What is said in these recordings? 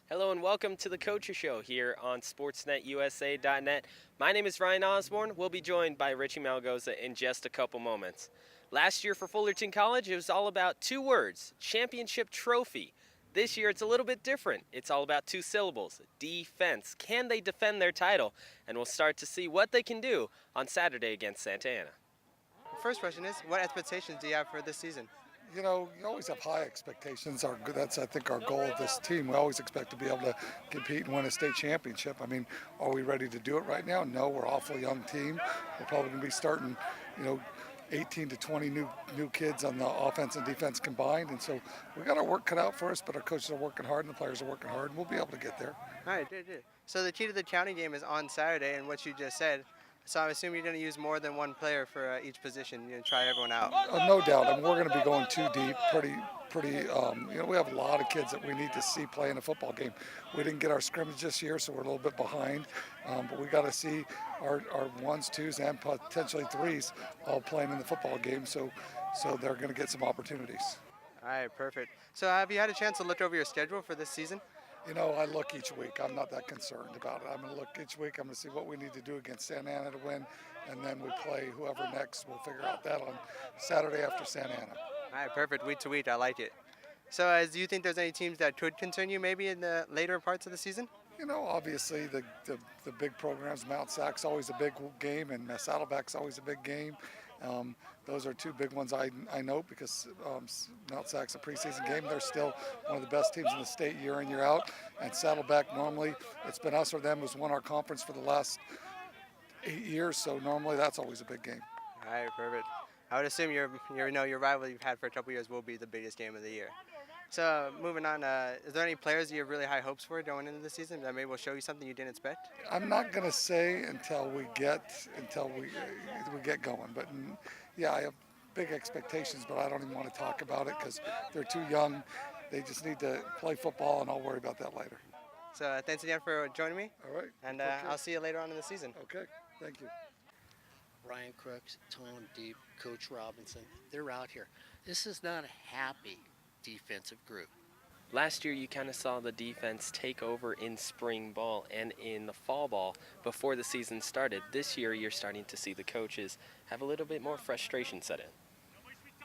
Hello and welcome to the Coacher Show here on SportsNetUSA.net. My name is Ryan Osborne. We'll be joined by Richie Malgoza in just a couple moments. Last year for Fullerton College, it was all about two words, championship trophy. This year it's a little bit different. It's all about two syllables, defense. Can they defend their title? And we'll start to see what they can do on Saturday against Santa Ana. First question is, what expectations do you have for this season? You always have high expectations. That's, I think, our goal of this team. We always expect to be able to compete and win a state championship. I mean, are we ready to do it right now? No, we're an awful young team. We're probably going to be starting, 18 to 20 new kids on the offense and defense combined. And so we got our work cut out for us, but our coaches are working hard and the players are working hard, and we'll be able to get there. All right, good. So the key to the county game is on Saturday, and what you just said. So I assume you're going to use more than one player for each position. Try everyone out. No doubt. I mean, we're going to be going too deep, pretty. We have a lot of kids that we need to see play in a football game. We didn't get our scrimmage this year, so we're a little bit behind. But we got to see our ones, twos, and potentially threes all playing in the football game. So they're going to get some opportunities. All right, perfect. So have you had a chance to look over your schedule for this season? I look each week. I'm not that concerned about it. I'm going to look each week. I'm going to see what we need to do against Santa Ana to win, and then we play whoever next. We'll figure out that on Saturday after Santa Ana. All right, perfect. Week to week, I like it. So do you think there's any teams that could concern you maybe in the later parts of the season? Obviously the big programs, Mount Sac's always a big game, and Saddleback's always a big game. Those are two big ones I know because Mount Sac's a preseason game. They're still one of the best teams in the state year in, year out. And Saddleback, normally, it's been us or them who's won our conference for the last 8 years, so normally that's always a big game. All right, perfect. I would assume your rival you've had for a couple years will be the biggest game of the year. So moving on, is there any players you have really high hopes for going into the season that maybe will show you something you didn't expect? I'm not going to say until we get going, but yeah, I have big expectations, but I don't even want to talk about it because they're too young. They just need to play football, and I'll worry about that later. So thanks again for joining me. All right. And I'll see you later on in the season. Okay. Thank you. Ryan Crooks, Tom Deep, Coach Robinson, they're out here. This is not a happy defensive group. Last year, you kind of saw the defense take over in spring ball and in the fall ball before the season started. This year, you're starting to see the coaches have a little bit more frustration set in.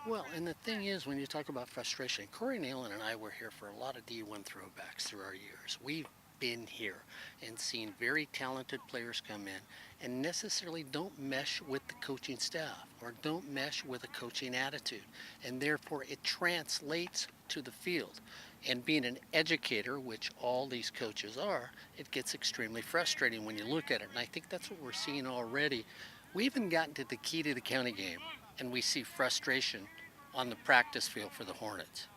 Well, and the thing is, when you talk about frustration, Corey Nalen and I were here for a lot of D1 throwbacks through our years. We've been here and seen very talented players come in and necessarily don't mesh with the coaching staff or don't mesh with a coaching attitude, and therefore it translates to the field. And being an educator, which all these coaches are, it gets extremely frustrating when you look at it, and I think that's what we're seeing already. We even gotten to the key to the county game, and we see frustration on the practice field for the Hornets.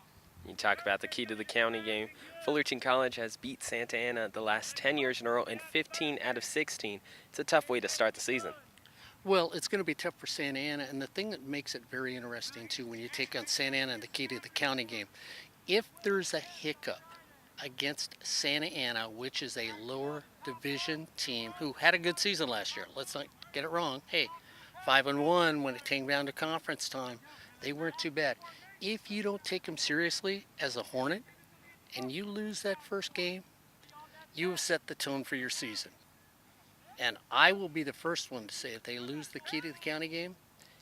You talk about the key to the county game. Fullerton College has beat Santa Ana the last 10 years in a row and 15 out of 16. It's a tough way to start the season. Well, it's going to be tough for Santa Ana, and the thing that makes it very interesting, too, when you take on Santa Ana and the key to the county game, if there's a hiccup against Santa Ana, which is a lower division team who had a good season last year, let's not get it wrong. Hey, 5-1 when it came down to conference time, they weren't too bad. If you don't take them seriously as a Hornet and you lose that first game, you have set the tone for your season. And I will be the first one to say if they lose the key to the county game,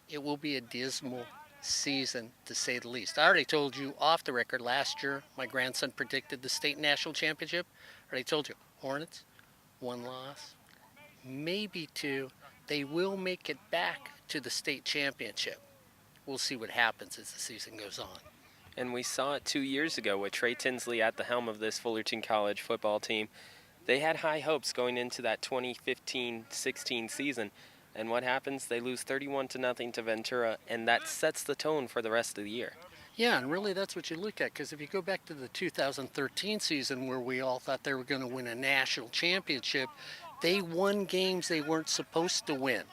it will be a dismal season, to say the least. I already told you off the record last year, my grandson predicted the state national championship. I already told you, Hornets, 1 loss, maybe 2. They will make it back to the state championship. We'll see what happens as the season goes on. And we saw it 2 years ago with Trey Tinsley at the helm of this Fullerton College football team. They had high hopes going into that 2015-16 season. And what happens? They lose 31-0 to Ventura, and that sets the tone for the rest of the year. Yeah, and really that's what you look at, because if you go back to the 2013 season where we all thought they were going to win a national championship, they won games they weren't supposed to win.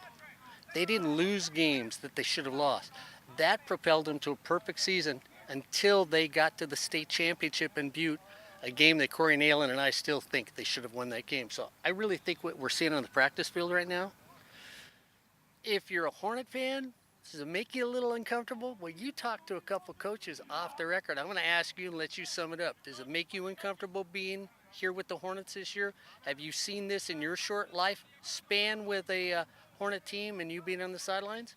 They didn't lose games that they should have lost. That propelled them to a perfect season until they got to the state championship in Butte, a game that Corey Nalen and I still think they should have won that game. So I really think what we're seeing on the practice field right now, if you're a Hornet fan, Does it make you a little uncomfortable? Well, you talked to a couple coaches off the record. I'm going to ask you and let you sum it up. Does it make you uncomfortable being here with the Hornets this year? Have you seen this in your short life span with a Hornet team and you being on the sidelines?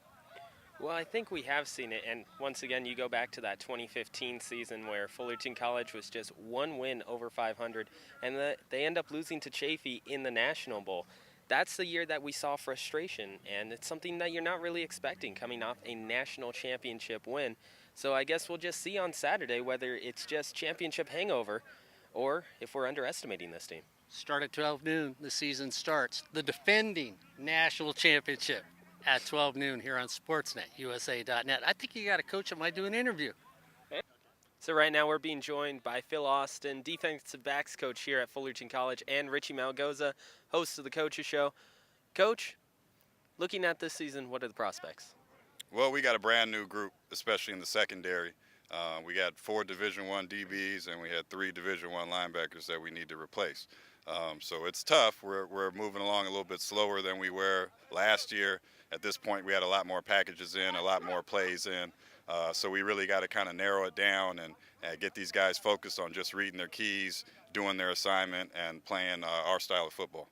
Well, I think we have seen it, and once again, you go back to that 2015 season where Fullerton College was just one win over 500, and they end up losing to Chaffey in the National Bowl. That's the year that we saw frustration, and it's something that you're not really expecting coming off a national championship win. So I guess we'll just see on Saturday whether it's just championship hangover or if we're underestimating this team. Start at 12 noon. The season starts. The defending national championship at 12 noon here on SportsNetUSA.net. I think you got a coach that might do an interview. So right now we're being joined by Phil Austin, defensive backs coach here at Fullerton College, and Richie Malgoza, host of the Coaches Show. Coach, looking at this season, what are the prospects? Well, we got a brand new group, especially in the secondary. We got 4 Division I DBs, and we had 3 Division I linebackers that we need to replace. So it's tough. We're moving along a little bit slower than we were last year. At this point, we had a lot more packages in, a lot more plays in. So we really got to kind of narrow it down and get these guys focused on just reading their keys, doing their assignment, and playing our style of football.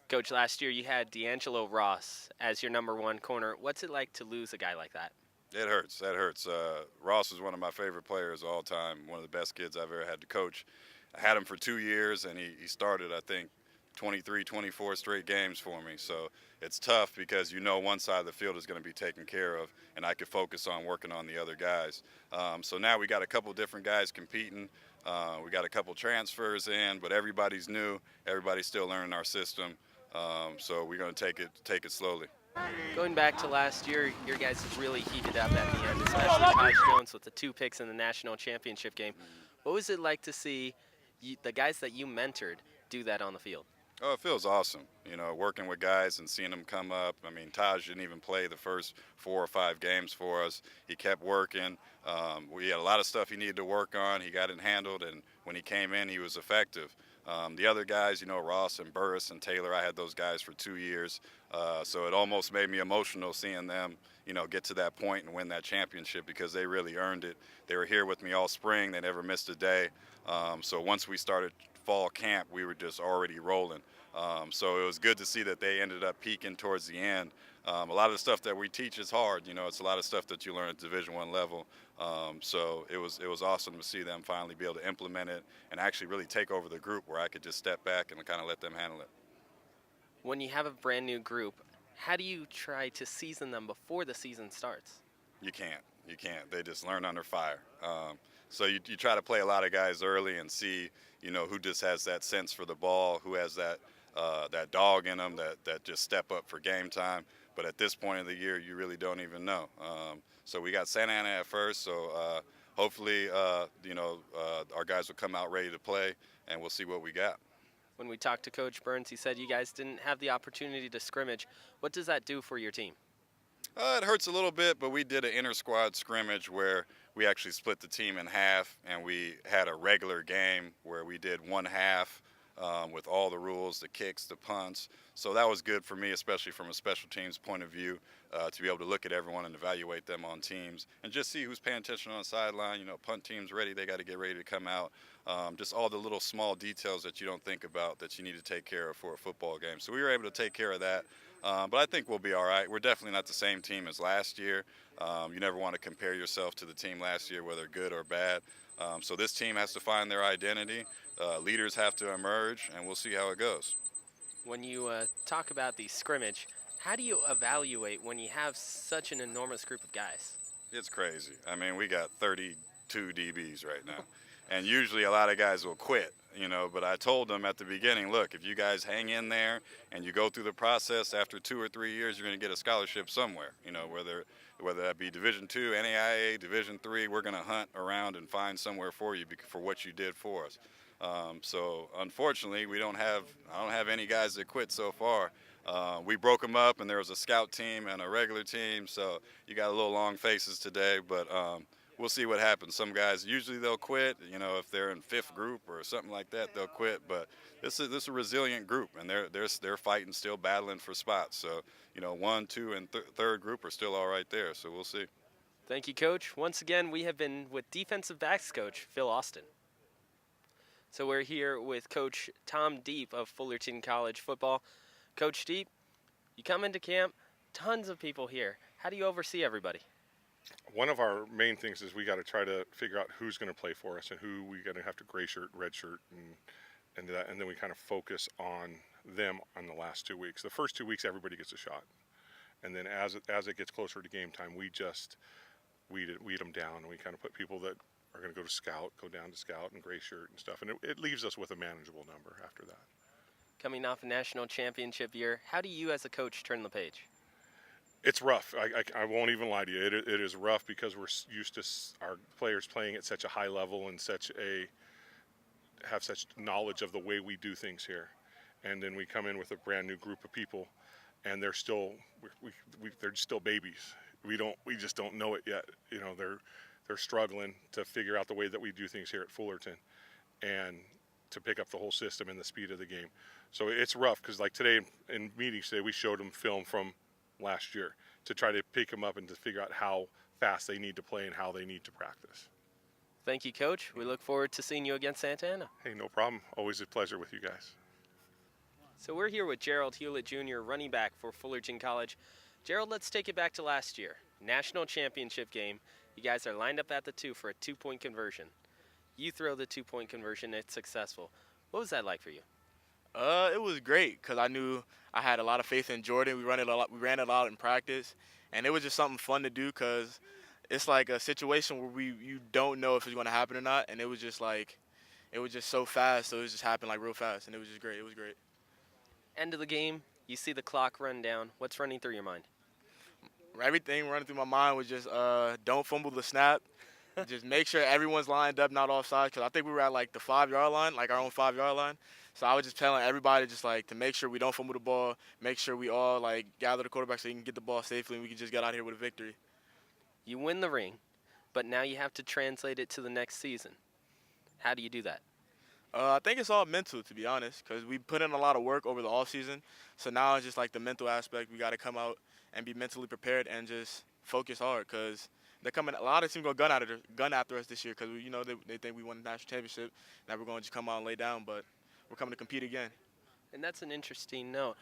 Coach, last year you had D'Angelo Ross as your number 1 corner. What's it like to lose a guy like that? It hurts. That hurts. Ross is one of my favorite players of all time, one of the best kids I've ever had to coach. I had him for 2 years, and he started, I think, 23, 24 straight games for me. So it's tough because you know one side of the field is going to be taken care of, and I could focus on working on the other guys. So now we got a couple different guys competing. We got a couple transfers in, but everybody's new. Everybody's still learning our system. So we're going to take it slowly. Going back to last year, your guys have really heated up at the end, especially Taj Jones with the 2 picks in the national championship game. What was it like to see the guys that you mentored do that on the field? Oh, it feels awesome, working with guys and seeing them come up. I mean, Taj didn't even play the first 4 or 5 games for us. He kept working. We had a lot of stuff he needed to work on. He got it handled, and when he came in, he was effective. The other guys, Ross and Burris and Taylor, I had those guys for 2 years. So it almost made me emotional seeing them, get to that point and win that championship because they really earned it. They were here with me all spring. They never missed a day. So once we started fall camp, we were just already rolling. So it was good to see that they ended up peaking towards the end. A lot of the stuff that we teach is hard. It's a lot of stuff that you learn at Division I level. So it was awesome to see them finally be able to implement it and actually really take over the group where I could just step back and kind of let them handle it. When you have a brand new group, how do you try to season them before the season starts? You can't. They just learn under fire. So you try to play a lot of guys early and see, who just has that sense for the ball, who has that dog in them that just step up for game time. But at this point of the year, you really don't even know. So we got Santa Ana at first, so hopefully, our guys will come out ready to play, and we'll see what we got. When we talked to Coach Burns, he said you guys didn't have the opportunity to scrimmage. What does that do for your team? It hurts a little bit, but we did an inter-squad scrimmage where we actually split the team in half, and we had a regular game where we did one half with all the rules, the kicks, the punts. So that was good for me, especially from a special teams point of view, to be able to look at everyone and evaluate them on teams and just see who's paying attention on the sideline. Punt team's ready, they got to get ready to come out. Just all the little small details that you don't think about that you need to take care of for a football game. So we were able to take care of that. But I think we'll be all right. We're definitely not the same team as last year. You never want to compare yourself to the team last year, whether good or bad. So this team has to find their identity. Leaders have to emerge, and we'll see how it goes. When you talk about the scrimmage, how do you evaluate when you have such an enormous group of guys? It's crazy. I mean, we got 32 DBs right now. And usually a lot of guys will quit, but I told them at the beginning, look, if you guys hang in there and you go through the process, after 2 or 3 years, you're going to get a scholarship somewhere, whether that be Division II, NAIA, Division III, we're going to hunt around and find somewhere for you for what you did for us. So unfortunately, I don't have any guys that quit so far. We broke them up, and there was a scout team and a regular team, so you got a little long faces today, but we'll see what happens. Some guys usually they'll quit. You know, if they're in fifth group or something like that, they'll quit. But this is a resilient group, and they're fighting, still battling for spots. So you know, one, two, and third group are still all right there. So we'll see. Thank you, Coach. Once again, we have been with defensive backs coach Phil Austin. So we're here with Coach Tom Deep of Fullerton College football. Coach Deep, you come into camp, tons of people here. How do you oversee everybody? One of our main things is we got to try to figure out who's going to play for us and who we got to have to gray shirt, red shirt, and then we kind of focus on them on the last 2 weeks. The first 2 weeks, everybody gets a shot, and then as it gets closer to game time, we just weed them down, and we kind of put people that are going to go down to scout and gray shirt and stuff, and it leaves us with a manageable number after that. Coming off a national championship year, how do you as a coach turn the page? It's rough. I won't even lie to you. It is rough because we're used to our players playing at such a high level and have such knowledge of the way we do things here, and then we come in with a brand new group of people, and they're still they're still babies. We just don't know it yet. You know, they're struggling to figure out the way that we do things here at Fullerton, and to pick up the whole system and the speed of the game. So it's rough because like today in meetings today we showed them film from last year to try to pick them up and to figure out how fast they need to play and how they need to practice. Thank you, Coach. We look forward to seeing you against Santa Ana. Hey, no problem. Always a pleasure with you guys. So we're here with Gerald Hewlett Jr., running back for Fullerton College. Gerald, let's take it back to last year. National championship game. You guys are lined up at the 2 for a 2-point conversion. You throw the 2-point conversion, it's successful. What was that like for you? It was great because I knew I had a lot of faith in Jordan. We ran it a lot in practice, and it was just something fun to do because it's like a situation where you don't know if it's going to happen or not, and it was just so fast, so it just happened like real fast, and it was just great. It was great. End of the game, you see the clock run down. What's running through your mind? Everything running through my mind was just don't fumble the snap. Just make sure everyone's lined up, not offside, because I think we were at like the 5-yard line, like our own 5-yard line. So I was just telling everybody just like to make sure we don't fumble the ball, make sure we all like gather the quarterback so he can get the ball safely and we can just get out here with a victory. You win the ring, but now you have to translate it to the next season. How do you do that? I think it's all mental, to be honest, because we put in a lot of work over the offseason. So now it's just like the mental aspect. We got to come out and be mentally prepared and just focus hard because they're coming. A lot of teams going to gun after us this year because they think we won the national championship. Now we're going to just come out and lay down, but we're coming to compete again. And that's an interesting note.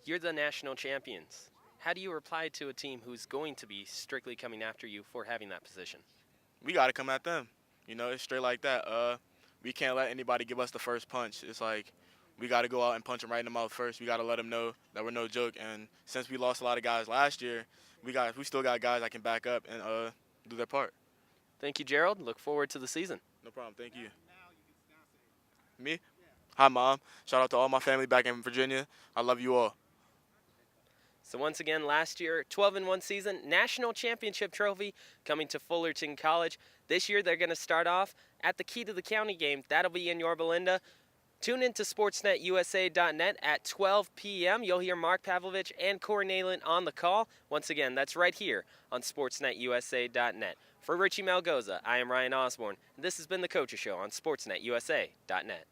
You're the national champions. How do you reply to a team who's going to be strictly coming after you for having that position? We got to come at them. You know, it's straight like that. We can't let anybody give us the first punch. It's like we got to go out and punch them right in the mouth first. We got to let them know that we're no joke. And since we lost a lot of guys last year, we still got guys that can back up and do their part. Thank you, Gerald. Look forward to the season. No problem. Thank you. Me? Hi, Mom. Shout out to all my family back in Virginia. I love you all. So once again, last year, 12-1 season, national championship trophy coming to Fullerton College. This year, they're going to start off at the Key to the County game. That'll be in Yorba Linda. Tune in to SportsNetUSA.net at 12 p.m. You'll hear Mark Pavlovich and Corey Nalen on the call. Once again, that's right here on SportsNetUSA.net. For Richie Malgoza, I am Ryan Osborne. This has been the Coaches Show on SportsNetUSA.net.